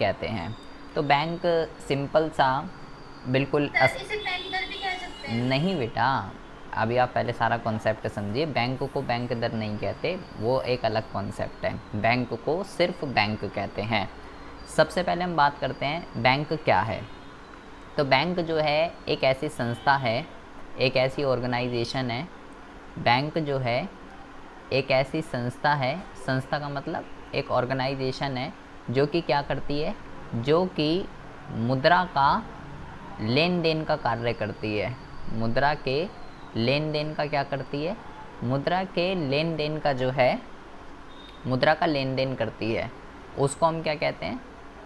कहते हैं। तो बैंक सिंपल सा बिल्कुल इसे बैंक दर भी कह सकते हैं। नहीं बेटा, अभी आप पहले सारा कॉन्सेप्ट समझिए। बैंक को बैंक दर नहीं कहते, वो एक अलग कॉन्सेप्ट है। बैंक को सिर्फ बैंक कहते हैं। सबसे पहले हम बात करते हैं बैंक क्या है। तो बैंक जो है एक ऐसी संस्था है, एक ऐसी ऑर्गेनाइजेशन है। बैंक जो है एक ऐसी संस्था है, संस्था का मतलब एक ऑर्गेनाइजेशन है जो कि क्या करती है, जो कि मुद्रा का लेन देन का कार्य करती है। मुद्रा के लेन देन का क्या करती है, मुद्रा के लेन देन का जो है, मुद्रा का लेन देन करती है। उसको हम क्या कहते हैं,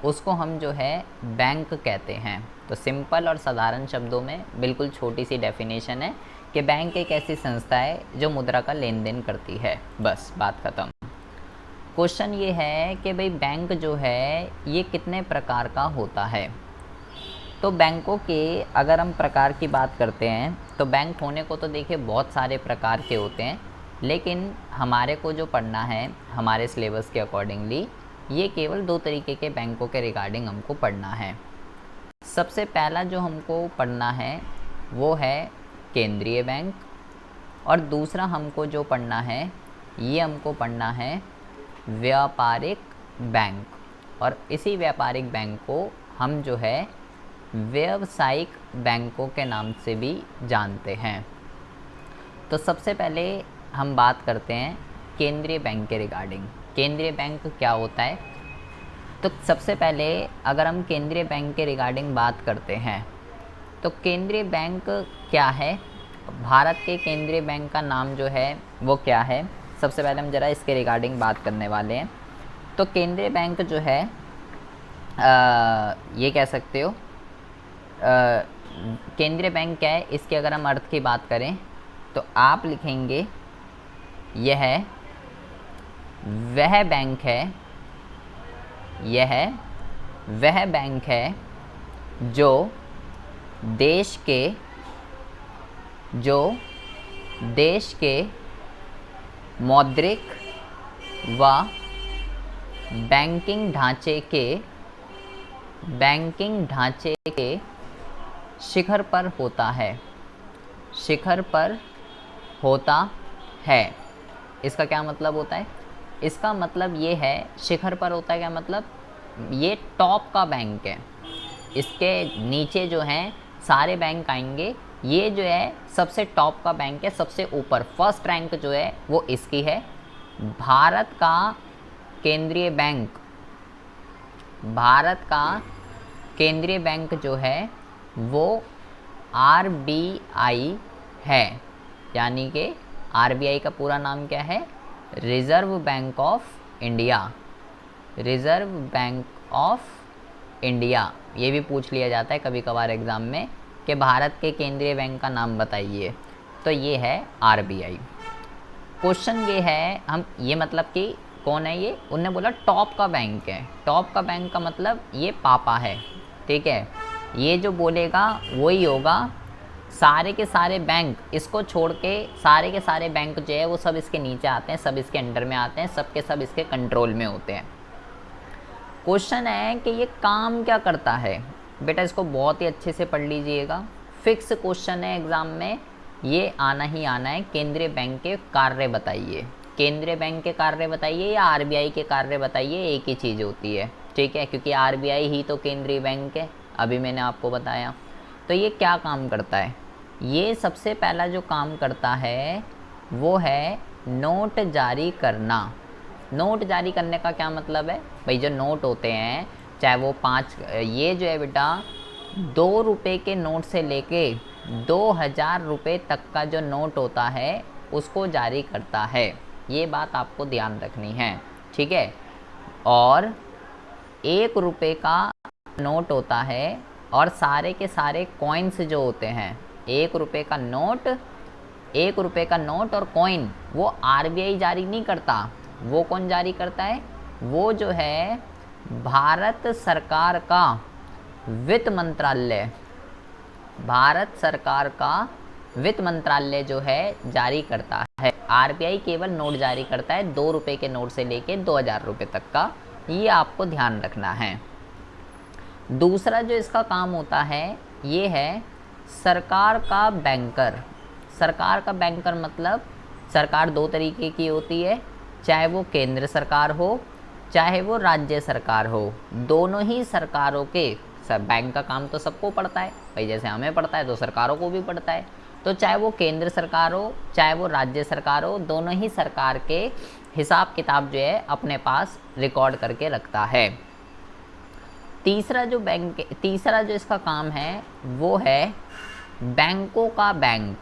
उसको हम जो है बैंक कहते हैं। तो सिंपल और साधारण शब्दों में बिल्कुल छोटी सी डेफिनेशन है कि बैंक एक ऐसी संस्था है जो मुद्रा का लेन देन करती है। बस बात ख़त्म। क्वेश्चन ये है कि भाई बैंक जो है ये कितने प्रकार का होता है। तो बैंकों के अगर हम प्रकार की बात करते हैं तो बैंक होने को तो देखिए बहुत सारे प्रकार के होते हैं, लेकिन हमारे को जो पढ़ना है हमारे सिलेबस के अकॉर्डिंगली ये केवल दो तरीके के बैंकों के रिगार्डिंग हमको पढ़ना है। सबसे पहला जो हमको पढ़ना है वो है केंद्रीय बैंक, और दूसरा हमको जो पढ़ना है ये हमको पढ़ना है व्यापारिक बैंक। और इसी व्यापारिक बैंक को हम जो है व्यावसायिक बैंकों के नाम से भी जानते हैं। तो सबसे पहले हम बात करते हैं केंद्रीय बैंक के रिगार्डिंग। केंद्रीय बैंक क्या होता है। तो सबसे पहले अगर हम केंद्रीय बैंक के रिगार्डिंग बात करते हैं तो केंद्रीय बैंक क्या है, भारत के केंद्रीय बैंक का नाम जो है वो क्या है। सबसे पहले हम ज़रा इसके रिगार्डिंग बात करने वाले हैं। तो केंद्रीय बैंक जो है ये कह सकते हो केंद्रीय बैंक क्या है, इसके अगर हम अर्थ की बात करें तो आप लिखेंगे यह वह बैंक है, यह वह बैंक है जो देश के मौद्रिक व बैंकिंग ढांचे के शिखर पर होता है, शिखर पर होता है। इसका क्या मतलब होता है, इसका मतलब ये है शिखर पर होता है, क्या मतलब ये टॉप का बैंक है। इसके नीचे जो हैं सारे बैंक आएंगे, ये जो है सबसे टॉप का बैंक है, सबसे ऊपर फर्स्ट रैंक जो है वो इसकी है। भारत का केंद्रीय बैंक, भारत का केंद्रीय बैंक जो है वो आरबीआई है। यानी कि आरबीआई का पूरा नाम क्या है, reserve bank of India. Reserve bank of India, ये भी पूछ लिया जाता है कभी कभार एग्ज़ाम में कि भारत के केंद्रीय बैंक का नाम बताइए, तो ये है आरबीआई। क्वेश्चन ये है, हम ये मतलब कि कौन है ये, उनने बोला टॉप का बैंक है। टॉप का बैंक का मतलब ये पापा है, ठीक है। ये जो बोलेगा वही होगा। सारे के सारे बैंक इसको छोड़ के, सारे के सारे बैंक जो है वो सब इसके नीचे आते हैं, सब इसके अंडर में आते हैं, सब के सब इसके कंट्रोल में होते हैं। क्वेश्चन है कि ये काम क्या करता है। बेटा इसको बहुत ही अच्छे से पढ़ लीजिएगा, फिक्स क्वेश्चन है एग्ज़ाम में, ये आना ही आना है। केंद्रीय बैंक के कार्य बताइए, केंद्रीय बैंक के कार्य बताइए या आरबीआई के कार्य बताइए, एक ही चीज़ होती है, ठीक है, क्योंकि आरबीआई ही तो केंद्रीय बैंक है, अभी मैंने आपको बताया। तो ये क्या काम करता है, ये सबसे पहला जो काम करता है वो है नोट जारी करना। नोट जारी करने का क्या मतलब है भाई, जो नोट होते हैं चाहे वो 5, ये जो है बेटा 2 रुपये के नोट से लेके 2000 रुपये तक का जो नोट होता है उसको जारी करता है। ये बात आपको ध्यान रखनी है, ठीक है। और 1 रुपये का नोट होता है, और सारे के सारे कॉइन्स जो होते हैं, 1 रुपये का नोट, 1 रुपये का नोट और कॉइन वो आरबीआई जारी नहीं करता। वो कौन जारी करता है, वो जो है भारत सरकार का वित्त मंत्रालय, भारत सरकार का वित्त मंत्रालय जो है जारी करता है। आरबीआई केवल नोट जारी करता है 2 रुपये के नोट से लेके 2000 रुपये तक का, ये आपको ध्यान रखना है। दूसरा जो इसका काम होता है ये है सरकार का बैंकर। सरकार का बैंकर मतलब सरकार दो तरीके की होती है, चाहे वो केंद्र सरकार हो चाहे वो राज्य सरकार हो, दोनों ही सरकारों के सब बैंक का काम तो सबको पड़ता है भाई, जैसे हमें पड़ता है तो सरकारों को भी पड़ता है। तो चाहे वो केंद्र सरकार हो चाहे वो राज्य सरकार हो, दोनों ही सरकार के हिसाब किताब जो है अपने पास रिकॉर्ड करके रखता है। तीसरा जो इसका काम है वो है बैंकों का बैंक।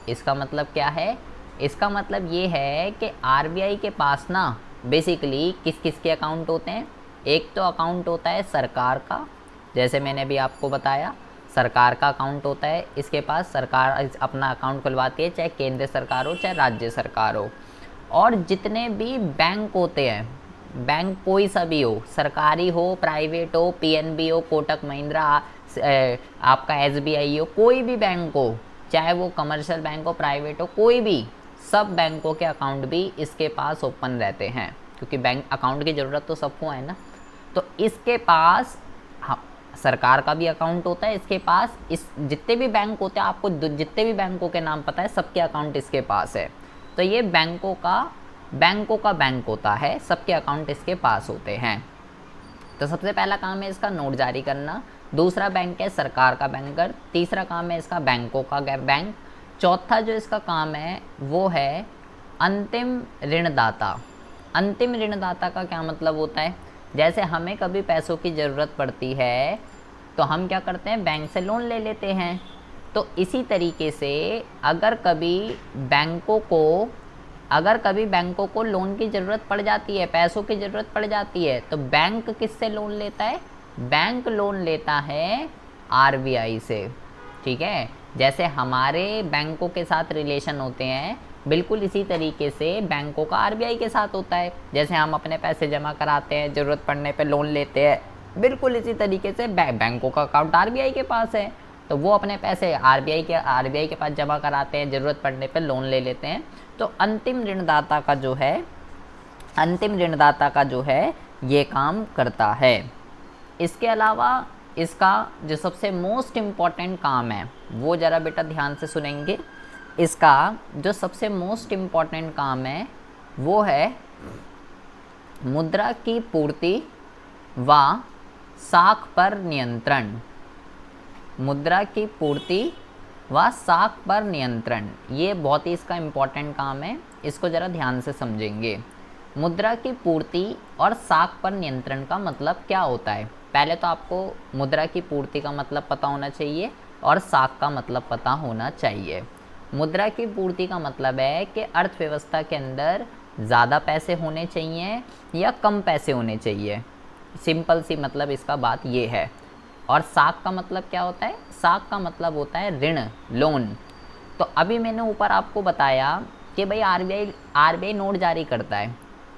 इसका मतलब क्या है? इसका मतलब ये है कि आरबीआई के पास ना बेसिकली किस किस के अकाउंट होते हैं। एक तो अकाउंट होता है सरकार का, जैसे मैंने भी आपको बताया सरकार का अकाउंट होता है, इसके पास सरकार अपना अकाउंट खुलवाती है, चाहे केंद्र सरकार हो चाहे राज्य सरकार हो। और जितने भी बैंक होते हैं, बैंक कोई सा भी हो, सरकारी हो प्राइवेट हो, पीएनबी हो, कोटक महिंद्रा, आपका एसबीआई हो, कोई भी बैंक हो, चाहे वो कमर्शियल बैंक हो प्राइवेट हो, कोई भी, सब बैंकों के अकाउंट भी इसके पास ओपन रहते हैं, क्योंकि बैंक अकाउंट की ज़रूरत तो सबको है ना। तो इसके पास सरकार का भी अकाउंट होता है, इसके पास इस जितने भी बैंक होते हैं, आपको जितने भी बैंकों के नाम पता है सबके अकाउंट इसके पास है। तो ये बैंकों का बैंक होता है, सबके अकाउंट इसके पास होते हैं। तो सबसे पहला काम है इसका नोट जारी करना, दूसरा बैंक है सरकार का बैंकर, तीसरा काम है इसका बैंकों का बैंक, चौथा जो इसका काम है वो है अंतिम ऋणदाता। अंतिम ऋणदाता का क्या मतलब होता है? जैसे हमें कभी पैसों की ज़रूरत पड़ती है तो हम क्या करते हैं, बैंक से लोन ले लेते हैं। तो इसी तरीके से अगर कभी बैंकों को लोन की ज़रूरत पड़ जाती है, पैसों की ज़रूरत पड़ जाती है, तो बैंक किससे लोन लेता है? बैंक लोन लेता है आरबीआई से। ठीक है, जैसे हमारे बैंकों के साथ रिलेशन होते हैं, बिल्कुल इसी तरीके से बैंकों का आरबीआई के साथ होता है। जैसे हम अपने पैसे जमा कराते हैं, ज़रूरत पड़ने पे लोन लेते हैं, बिल्कुल इसी तरीके से बैंकों का अकाउंट आरबीआई के पास है, तो वो अपने पैसे आरबीआई के पास जमा कराते हैं, ज़रूरत पड़ने पे लोन ले लेते हैं। तो अंतिम ऋणदाता का जो है ये काम करता है। इसके अलावा इसका जो सबसे मोस्ट इम्पॉर्टेंट काम है वो ज़रा बेटा ध्यान से सुनेंगे। इसका जो सबसे मोस्ट इम्पॉर्टेंट काम है वो है मुद्रा की पूर्ति व साख पर नियंत्रण। मुद्रा की पूर्ति व साख पर नियंत्रण, ये बहुत ही इसका इम्पॉर्टेंट काम है, इसको ज़रा ध्यान से समझेंगे। मुद्रा की पूर्ति और साख पर नियंत्रण का मतलब क्या होता है? पहले तो आपको मुद्रा की पूर्ति का मतलब पता होना चाहिए और साख का मतलब पता होना चाहिए। मुद्रा की पूर्ति का मतलब है कि अर्थव्यवस्था के अंदर ज़्यादा पैसे होने चाहिए या कम पैसे होने चाहिए, सिंपल सी मतलब इसका बात ये है। और साख का मतलब क्या होता है? साख का मतलब होता है ऋण, लोन। तो अभी मैंने ऊपर आपको बताया कि भाई आरबीआई नोट जारी करता है,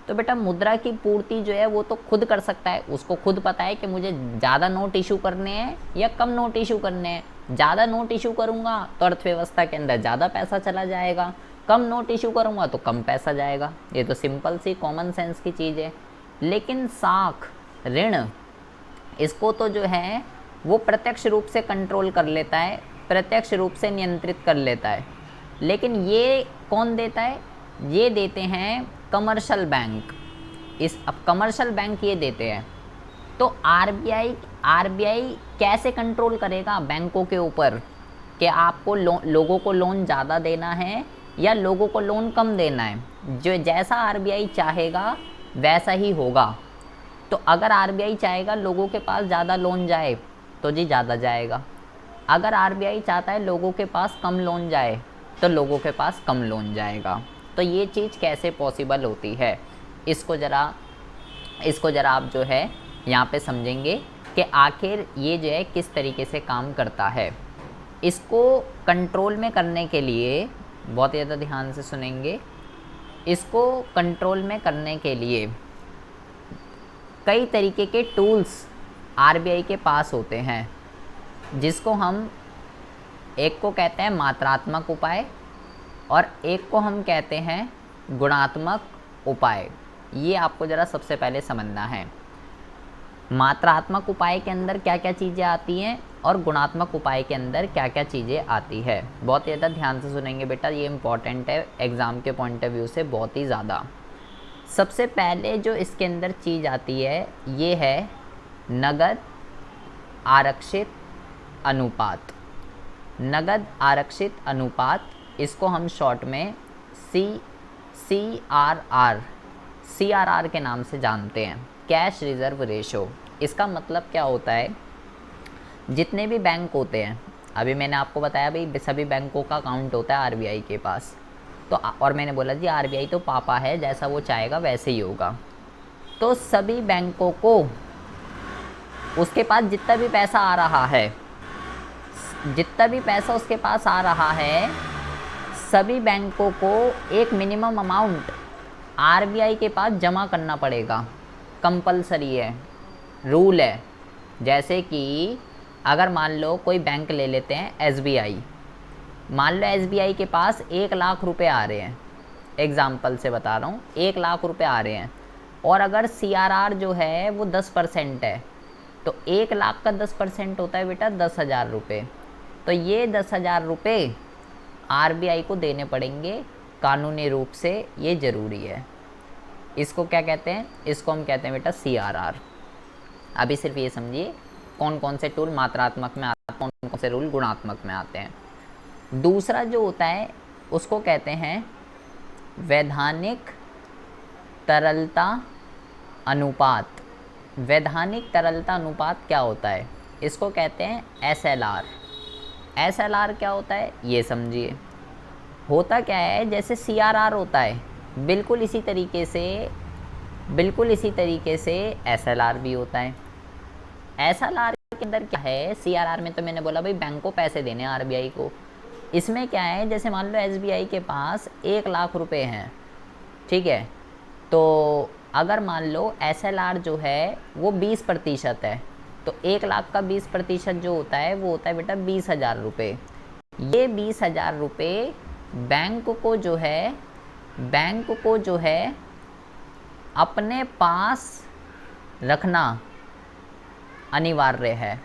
तो बेटा मुद्रा की पूर्ति जो है वो तो खुद कर सकता है, उसको खुद पता है कि मुझे ज़्यादा नोट इशू करने हैं या कम नोट इशू करने हैं। ज़्यादा नोट इशू करूँगा तो अर्थव्यवस्था के अंदर ज़्यादा पैसा चला जाएगा, कम नोट इशू करूँगा तो कम पैसा जाएगा। ये तो सिंपल सी कॉमन सेंस की चीज़ है। लेकिन साख, ऋण, इसको तो जो है वो प्रत्यक्ष रूप से कंट्रोल कर लेता है, प्रत्यक्ष रूप से नियंत्रित कर लेता है। लेकिन ये कौन देता है? ये देते हैं कमर्शियल बैंक। अब कमर्शियल बैंक ये देते हैं। तो आरबीआई कैसे कंट्रोल करेगा बैंकों के ऊपर कि आपको लोगों को लोन ज़्यादा देना है या लोगों को लोन कम देना है? जो जैसा आरबीआई चाहेगा वैसा ही होगा। तो अगर आरबीआई चाहेगा लोगों के पास ज़्यादा लोन जाए तो जी ज़्यादा जाएगा, अगर आरबीआई चाहता है लोगों के पास कम लोन जाए तो लोगों के पास कम लोन जाएगा। तो ये चीज़ कैसे पॉसिबल होती है, इसको ज़रा आप जो है यहाँ पे समझेंगे कि आखिर ये जो है किस तरीके से काम करता है। इसको कंट्रोल में करने के लिए बहुत ज़्यादा ध्यान से सुनेंगे। इसको कंट्रोल में करने के लिए कई तरीके के टूल्स आरबीआई के पास होते हैं, जिसको हम एक को कहते हैं मात्रात्मक उपाय और एक को हम कहते हैं गुणात्मक उपाय। ये आपको ज़रा सबसे पहले समझना है। मात्रात्मक उपाय के अंदर क्या क्या चीज़ें आती हैं और गुणात्मक उपाय के अंदर क्या क्या चीज़ें आती है। बहुत ज़्यादा ध्यान से सुनेंगे बेटा, ये इंपॉर्टेंट है एग्ज़ाम के पॉइंट ऑफ व्यू से बहुत ही ज़्यादा। सबसे पहले जो इसके अंदर चीज़ आती है ये है नगद आरक्षित अनुपात। नगद आरक्षित अनुपात, इसको हम शॉर्ट में CRR के नाम से जानते हैं, कैश रिज़र्व रेशो। इसका मतलब क्या होता है, जितने भी बैंक होते हैं, अभी मैंने आपको बताया भाई सभी बैंकों का अकाउंट होता है आरबीआई के पास, तो और मैंने बोला जी आरबीआई तो पापा है, जैसा वो चाहेगा वैसे ही होगा। तो सभी बैंकों को उसके पास जितना भी पैसा आ रहा है, जितना भी पैसा उसके पास आ रहा है, सभी बैंकों को एक मिनिमम अमाउंट आरबीआई के पास जमा करना पड़ेगा, कंपलसरी है, रूल है। जैसे कि अगर मान लो कोई बैंक ले लेते हैं एसबीआई, मान लो एसबीआई के पास 1 लाख रुपए आ रहे हैं, एग्ज़ाम्पल से बता रहा हूँ, 1 लाख रुपए आ रहे हैं, और अगर सीआरआर जो है वो 10% है, तो 1 लाख का 10% होता है बेटा 10,000 रुपये। तो ये 10,000 रुपये आरबीआई को देने पड़ेंगे कानूनी रूप से, ये ज़रूरी है। इसको क्या कहते हैं, इसको हम कहते हैं बेटा सीआरआर। अभी सिर्फ ये समझिए कौन कौन से टूल मात्रात्मक में आते हैं, कौन कौन से रूल गुणात्मक में आते हैं। दूसरा जो होता है उसको कहते हैं वैधानिक तरलता अनुपात। वैधानिक तरलता अनुपात क्या होता है, इसको कहते हैं एसएलआर। एसएलआर क्या होता है ये समझिए। होता क्या है, जैसे सीआरआर होता है, बिल्कुल इसी तरीके से एसएलआर भी होता है। एसएलआर के अंदर क्या है, सीआरआर में तो मैंने बोला भाई बैंक को पैसे देने आरबीआई को। इसमें क्या है, जैसे मान लो एसबीआई के पास 1 लाख रुपए हैं, ठीक है, तो अगर मान लो एसएलआर जो है वो 20% है, तो 1 लाख का 20% जो होता है वो होता है बेटा 20,000 रुपये। ये 20,000 रुपये बैंक को जो है अपने पास रखना अनिवार्य है।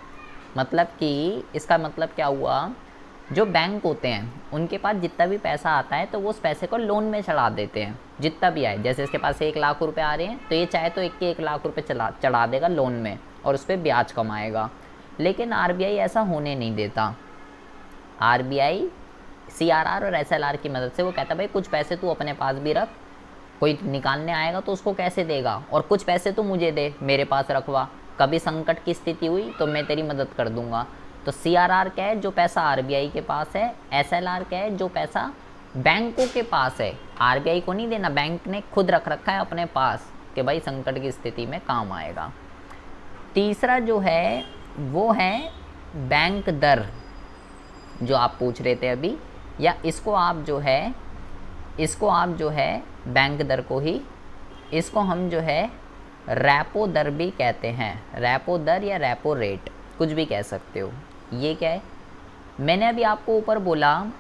मतलब कि इसका मतलब क्या हुआ, जो बैंक होते हैं उनके पास जितना भी पैसा आता है तो वो उस पैसे को लोन में चढ़ा देते हैं, जितना भी आए। जैसे इसके पास 1 लाख रुपए आ रहे हैं, तो ये चाहे तो 1 लाख रुपए चढ़ा देगा लोन में और उस पर ब्याज कमाएगा। लेकिन आरबीआई ऐसा होने नहीं देता। आरबीआई सीआरआर और एसएलआर की मदद से वो कहता है भाई कुछ पैसे तू अपने पास भी रख, कोई निकालने आएगा तो उसको कैसे देगा, और कुछ पैसे तू मुझे दे, मेरे पास रखवा, कभी संकट की स्थिति हुई तो मैं तेरी मदद कर दूंगा। तो सीआरआर क्या है, जो पैसा आरबीआई के पास है। एसएलआर क्या है, जो पैसा बैंकों के पास है, आरबीआई को नहीं देना, बैंक ने खुद रख रखा है अपने पास कि भाई संकट की स्थिति में काम आएगा। तीसरा जो है वो है बैंक दर, जो आप पूछ रहे थे अभी, या इसको आप जो है बैंक दर को ही, इसको हम जो है रेपो दर भी कहते हैं। रेपो दर या रेपो रेट कुछ भी कह सकते हो। ये क्या है, मैंने अभी आपको ऊपर बोला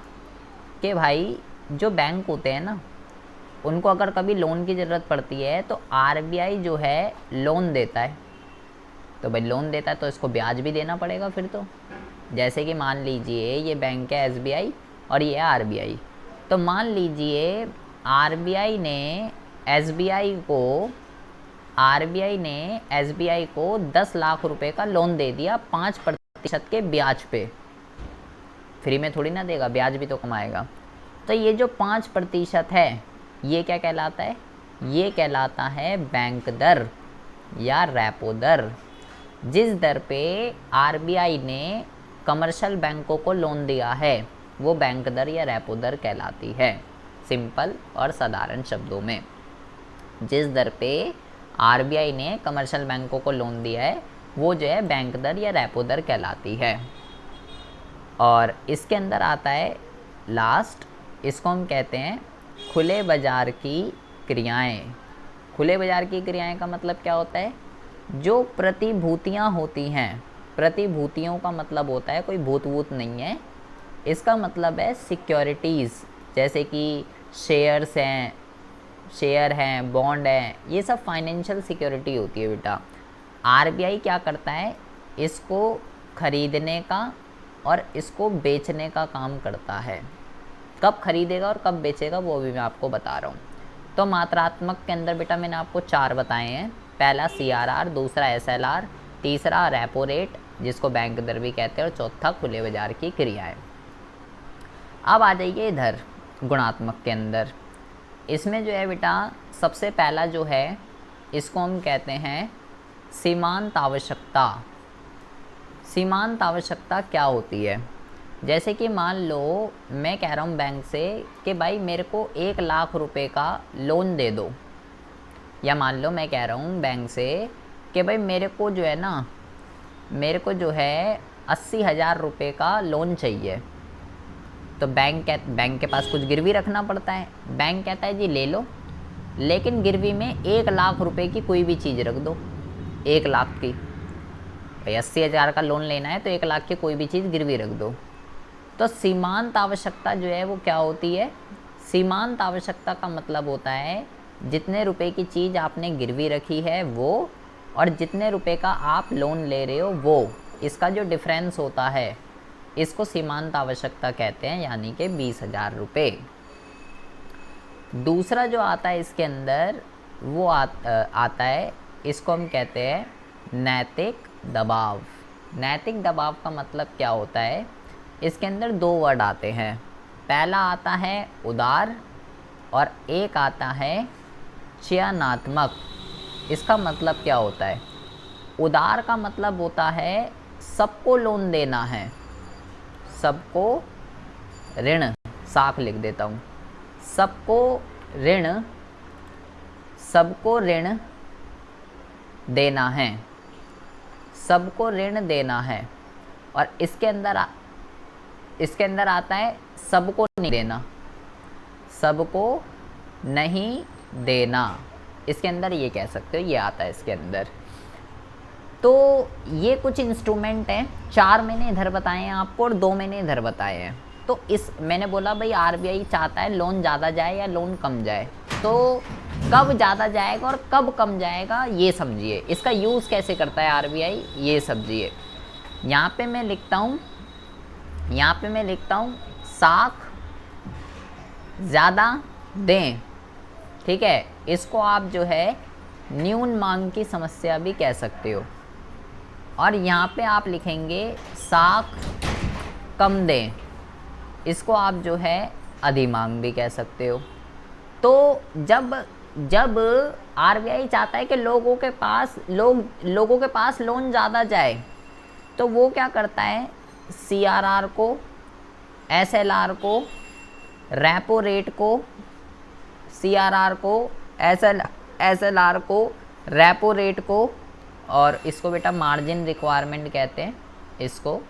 कि भाई जो बैंक होते हैं ना, उनको अगर कभी लोन की ज़रूरत पड़ती है तो आरबीआई जो है लोन देता है। तो भाई लोन देता है तो इसको ब्याज भी देना पड़ेगा फिर तो। जैसे कि मान लीजिए ये बैंक है एसबीआई और ये है आरबीआई, तो मान लीजिए आरबीआई ने एसबीआई को 10 लाख रुपए का लोन दे दिया 5% के ब्याज पे। फ्री में थोड़ी ना देगा, ब्याज भी तो कमाएगा। तो ये जो 5% है ये क्या कहलाता है, ये कहलाता है बैंक दर या रेपो दर। जिस दर पे आरबीआई ने कमर्शियल बैंकों को लोन दिया है वो बैंक दर या रेपो दर कहलाती है। सिंपल और साधारण शब्दों में, जिस दर पे आरबीआई ने कमर्शियल बैंकों को लोन दिया है वो जो है बैंक दर या रेपो दर कहलाती है। और इसके अंदर आता है लास्ट, इसको हम कहते हैं खुले बाज़ार की क्रियाएं। खुले बाज़ार की क्रियाएं का मतलब क्या होता है, जो प्रतिभूतियां होती हैं, प्रतिभूतियों का मतलब होता है कोई भूत वूत नहीं है, इसका मतलब है सिक्योरिटीज़, जैसे कि शेयर हैं, बॉन्ड हैं, ये सब फाइनेंशियल सिक्योरिटी होती है बेटा। आरबीआई क्या करता है, इसको खरीदने का और इसको बेचने का काम करता है। कब खरीदेगा और कब बेचेगा वो भी मैं आपको बता रहा हूँ। तो मात्रात्मक के अंदर बेटा मैंने आपको 4 बताए हैं। पहला सीआरआर, दूसरा एसएलआर, तीसरा रेपो रेट जिसको बैंक दर भी कहते हैं, और चौथा खुले बाजार की क्रियाएं। अब आ जाइए इधर गुणात्मक के अंदर। इसमें जो है बेटा सबसे पहला जो है इसको हम कहते हैं सीमांत आवश्यकता। सीमांत आवश्यकता क्या होती है? जैसे कि मान लो मैं कह रहा हूँ बैंक से कि भाई मेरे को 1 लाख रुपए का लोन दे दो, या मान लो मैं कह रहा हूँ बैंक से कि भाई मेरे को जो है ना, मेरे को जो है 80,000 रुपये का लोन चाहिए। तो बैंक के पास कुछ गिरवी रखना पड़ता है। बैंक कहता है जी ले लो, लेकिन गिरवी में 1 लाख रुपए की कोई भी चीज़ रख दो। 1 लाख की, भाई 80,000 का लोन लेना है तो 1 लाख की कोई भी चीज़ गिरवी रख दो। तो सीमांत आवश्यकता जो है वो क्या होती है? सीमांत आवश्यकता का मतलब होता है जितने रुपए की चीज़ आपने गिरवी रखी है वो, और जितने रुपए का आप लोन ले रहे हो वो, इसका जो डिफरेंस होता है इसको सीमांत आवश्यकता कहते हैं, यानी कि 20,000 रुपये। दूसरा जो आता है इसके अंदर वो आता है, इसको हम कहते हैं नैतिक दबाव। नैतिक दबाव का मतलब क्या होता है? इसके अंदर 2 वर्ड आते हैं। पहला आता है उदार और एक आता है चयनात्मक। इसका मतलब क्या होता है? उदार का मतलब होता है सबको लोन देना है, सबको ऋण, साफ लिख देता हूँ, सबको ऋण देना है, सबको ऋण देना है। और इसके अंदर आता है सबको नहीं देना, सबको नहीं देना। इसके अंदर ये कह सकते हो, ये आता है इसके अंदर। तो ये कुछ इंस्ट्रूमेंट हैं, 4 मैंने इधर बताए हैं आपको और 2 मैंने इधर बताए हैं। तो इस मैंने बोला भाई आरबीआई चाहता है लोन ज़्यादा जाए या लोन कम जाए, तो कब ज़्यादा जाएगा और कब कम जाएगा ये समझिए। इसका यूज़ कैसे करता है आरबीआई ये समझिए। यहाँ पे मैं लिखता हूँ साख ज़्यादा दें, ठीक है। इसको आप जो है न्यून मांग की समस्या भी कह सकते हो। और यहाँ पे आप लिखेंगे साख कम दें, इसको आप जो है अधिमांग भी कह सकते हो। तो जब आरबीआई चाहता है कि लोगों के पास लोन ज़्यादा जाए, तो वो क्या करता है? सीआरआर को, एसएलआर को, रेपो रेट को, सीआरआर को, एसएलआर को, रेपो रेट को, और इसको बेटा मार्जिन रिक्वायरमेंट कहते हैं। इसको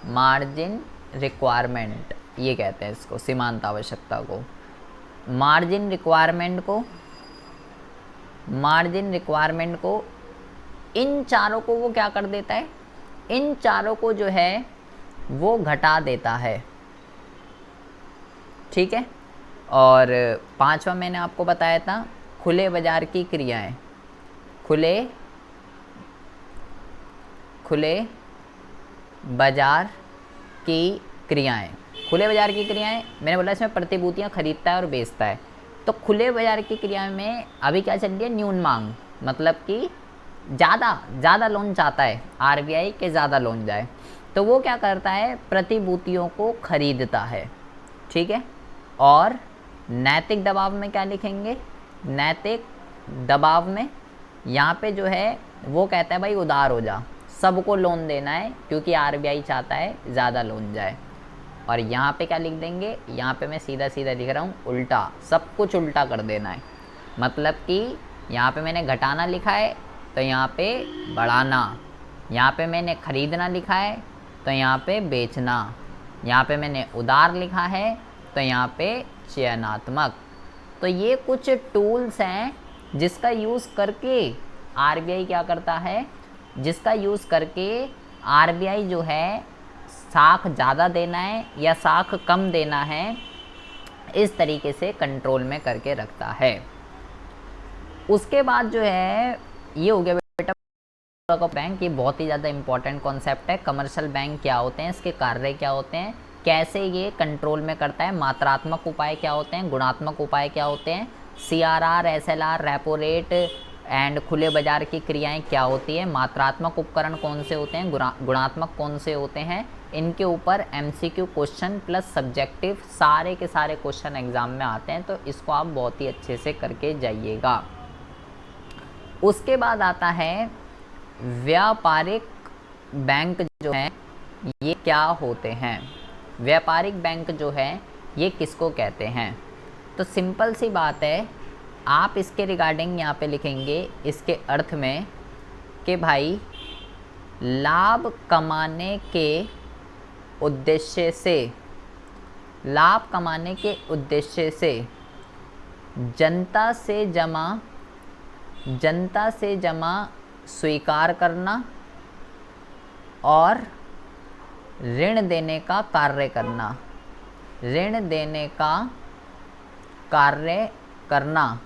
मार्जिन रिक्वायरमेंट ये कहते हैं, इसको सीमांत आवश्यकता को। मार्जिन रिक्वायरमेंट को इन चारों को वो क्या कर देता है? इन चारों को जो है वो घटा देता है, ठीक है। और 5वां मैंने आपको बताया था खुले बाजार की क्रियाएं। खुले बाजार की क्रियाएं मैंने बोला इसमें प्रतिभूतियां खरीदता है और बेचता है। तो खुले बाजार की क्रिया में अभी क्या चल रही है? न्यून मांग, मतलब कि ज़्यादा लोन चाहता है आरबीआई के, ज़्यादा लोन जाए, तो वो क्या करता है? प्रतिभूतियों को खरीदता है, ठीक है। और नैतिक दबाव में क्या लिखेंगे? नैतिक दबाव में यहाँ पे जो है वो कहता है भाई उदार हो जा, सबको लोन देना है, क्योंकि आरबीआई चाहता है ज़्यादा लोन जाए। और यहाँ पे क्या लिख देंगे? यहाँ पे मैं सीधा लिख रहा हूँ उल्टा, सब कुछ उल्टा कर देना है। मतलब कि यहाँ पे मैंने घटाना लिखा है तो यहाँ पे बढ़ाना, यहाँ पे मैंने खरीदना लिखा है तो यहाँ पे बेचना, यहाँ पे मैंने उदार लिखा है तो यहाँ पे चयनात्मक। तो ये कुछ टूल्स हैं जिसका यूज़ करके आरबीआई क्या करता है? जिसका यूज़ करके आरबीआई जो है साख ज़्यादा देना है या साख कम देना है, इस तरीके से कंट्रोल में करके रखता है। उसके बाद जो है ये हो गया बेटा बैंक। ये बहुत ही ज़्यादा इंपॉर्टेंट कॉन्सेप्ट है। कमर्शियल बैंक क्या होते हैं, इसके कार्य क्या होते हैं, कैसे ये कंट्रोल में करता है, मात्रात्मक उपाय क्या होते हैं, गुणात्मक उपाय क्या होते हैं, CRR, SLR, repo rate and खुले बाजार की क्रियाएं क्या होती है, मात्रात्मक उपकरण कौन से होते हैं, गुणात्मक कौन से होते हैं, इनके ऊपर MCQ क्वेश्चन प्लस सब्जेक्टिव सारे के सारे क्वेश्चन एग्जाम में आते हैं। तो इसको आप बहुत ही अच्छे से करके जाइएगा। उसके बाद आता है व्यापारिक बैंक जो है ये क्या होते हैं। व्यापारिक बैंक जो है ये किसको कहते हैं। तो सिंपल सी बात है, आप इसके रिगार्डिंग यहाँ पे लिखेंगे इसके अर्थ में कि भाई लाभ कमाने के उद्देश्य से, लाभ कमाने के उद्देश्य से जनता से जमा स्वीकार करना और ऋण देने का कार्य करना, ऋण देने का कार्य करना।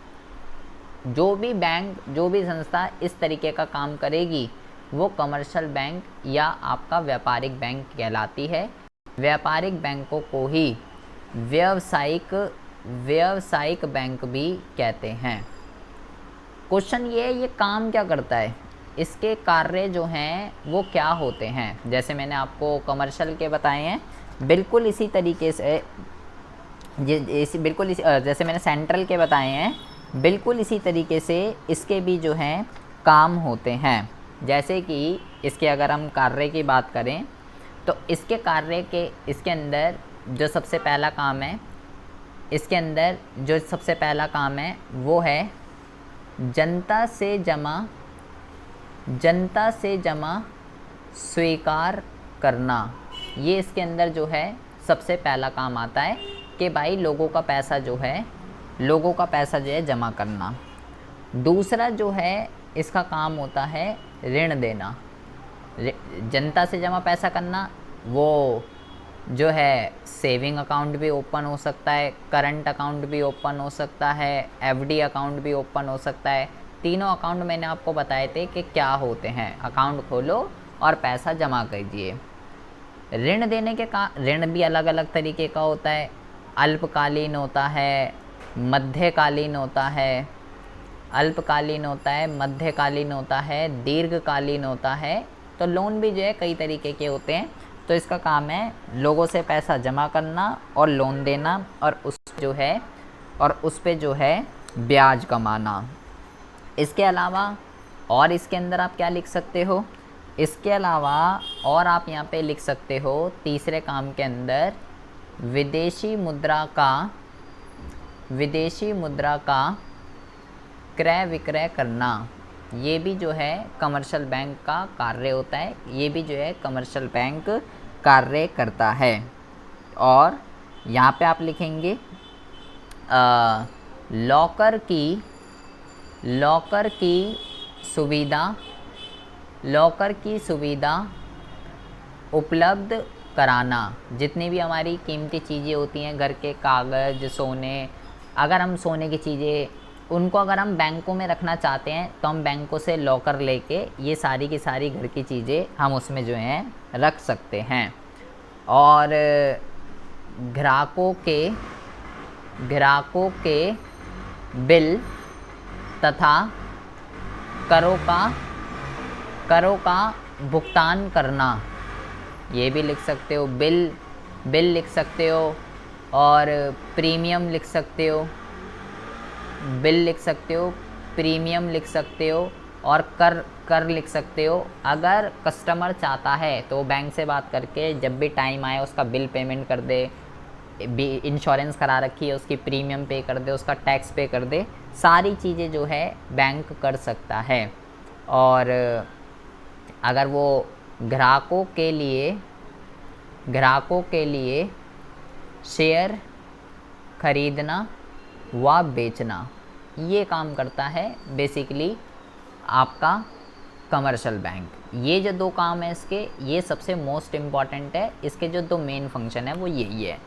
जो भी बैंक, जो भी संस्था इस तरीके का काम करेगी वो कमर्शियल बैंक या आपका व्यापारिक बैंक कहलाती है। व्यापारिक बैंकों को ही व्यावसायिक बैंक भी कहते हैं। क्वेश्चन ये काम क्या करता है, इसके कार्य जो हैं वो क्या होते हैं। जैसे मैंने आपको कमर्शियल के बताए हैं, बिल्कुल इसी तरीके से जैसे मैंने सेंट्रल के बताए हैं, बिल्कुल इसी तरीके से इसके भी जो हैं काम होते हैं। जैसे कि इसके अगर हम कार्य की बात करें तो इसके कार्य के, इसके अंदर जो सबसे पहला काम है, इसके अंदर जो सबसे पहला काम है वो है जनता से जमा स्वीकार करना। ये इसके अंदर जो है सबसे पहला काम आता है कि भाई लोगों का पैसा जो है जमा करना। दूसरा जो है इसका काम होता है ऋण देना। जनता से जमा पैसा करना, वो जो है सेविंग अकाउंट भी ओपन हो सकता है, करंट अकाउंट भी ओपन हो सकता है, FD अकाउंट भी ओपन हो सकता है। तीनों अकाउंट मैंने आपको बताए थे कि क्या होते हैं। अकाउंट खोलो और पैसा जमा कीजिए। ऋण देने के ऋण भी अलग अलग तरीके का होता है। अल्पकालीन होता है, मध्यकालीन होता है, अल्पकालीन होता है, मध्यकालीन होता है, दीर्घकालीन होता है। तो लोन भी जो है कई तरीके के होते हैं। तो इसका काम है लोगों से पैसा जमा करना और लोन देना और उस पे जो है ब्याज कमाना। इसके अलावा और इसके अंदर आप क्या लिख सकते हो, इसके अलावा और आप यहाँ पे लिख सकते हो तीसरे काम के अंदर विदेशी मुद्रा का क्रय विक्रय करना। ये भी जो है कमर्शियल बैंक का कार्य होता है। ये भी जो है कमर्शियल बैंक कार्य करता है। और यहाँ पे आप लिखेंगे लॉकर की सुविधा उपलब्ध कराना। जितनी भी हमारी कीमती चीज़ें होती हैं, घर के कागज़, सोने, अगर हम सोने की चीज़ें उनको अगर हम बैंकों में रखना चाहते हैं तो हम बैंकों से लॉकर लेके ये सारी की सारी घर की चीज़ें हम उसमें जो हैं रख सकते हैं। और ग्राहकों के बिल तथा करों का भुगतान करना। ये भी लिख सकते हो, बिल लिख सकते हो और प्रीमियम लिख सकते हो, बिल लिख सकते हो, प्रीमियम लिख सकते हो और कर लिख सकते हो। अगर कस्टमर चाहता है तो बैंक से बात करके जब भी टाइम आए उसका बिल पेमेंट कर दे, इंश्योरेंस करा रखी है उसकी प्रीमियम पे कर दे, उसका टैक्स पे कर दे। सारी चीज़ें जो है बैंक कर सकता है। और अगर वो ग्राहकों के लिए शेयर खरीदना व बेचना, ये काम करता है बेसिकली आपका कमर्शियल बैंक। ये जो दो काम है इसके, ये सबसे मोस्ट इम्पॉर्टेंट है। इसके जो दो मेन फंक्शन है वो यही है,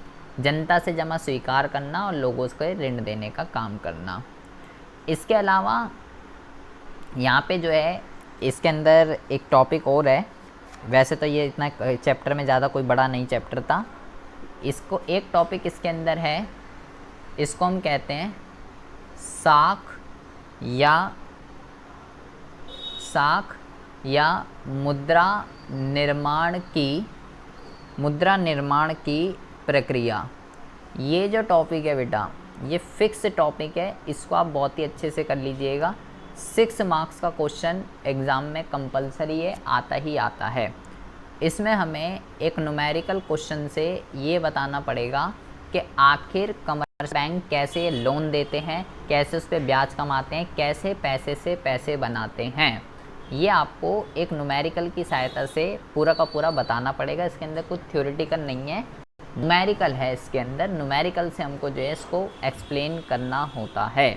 जनता से जमा स्वीकार करना और लोगों को ऋण देने का काम करना। इसके अलावा यहाँ पे जो है इसके अंदर एक टॉपिक और है। वैसे तो ये इतना चैप्टर में ज़्यादा कोई बड़ा नहीं चैप्टर था। इसको एक टॉपिक इसके अंदर है, इसको हम कहते हैं साख या मुद्रा निर्माण की प्रक्रिया। ये जो टॉपिक है बेटा, ये फिक्स टॉपिक है, इसको आप बहुत ही अच्छे से कर लीजिएगा। 6 मार्क्स का क्वेश्चन एग्ज़ाम में कंपलसरी है, आता ही आता है। इसमें हमें एक न्यूमेरिकल क्वेश्चन से ये बताना पड़ेगा कि आखिर कमर्शियल बैंक कैसे लोन देते हैं, कैसे उस पर ब्याज कमाते हैं, कैसे पैसे से पैसे बनाते हैं। ये आपको एक न्यूमेरिकल की सहायता से पूरा का पूरा बताना पड़ेगा। इसके अंदर कुछ थ्योरेटिकल नहीं है, न्यूमेरिकल है। इसके अंदर न्यूमेरिकल से हमको जो है इसको एक्सप्लेन करना होता है।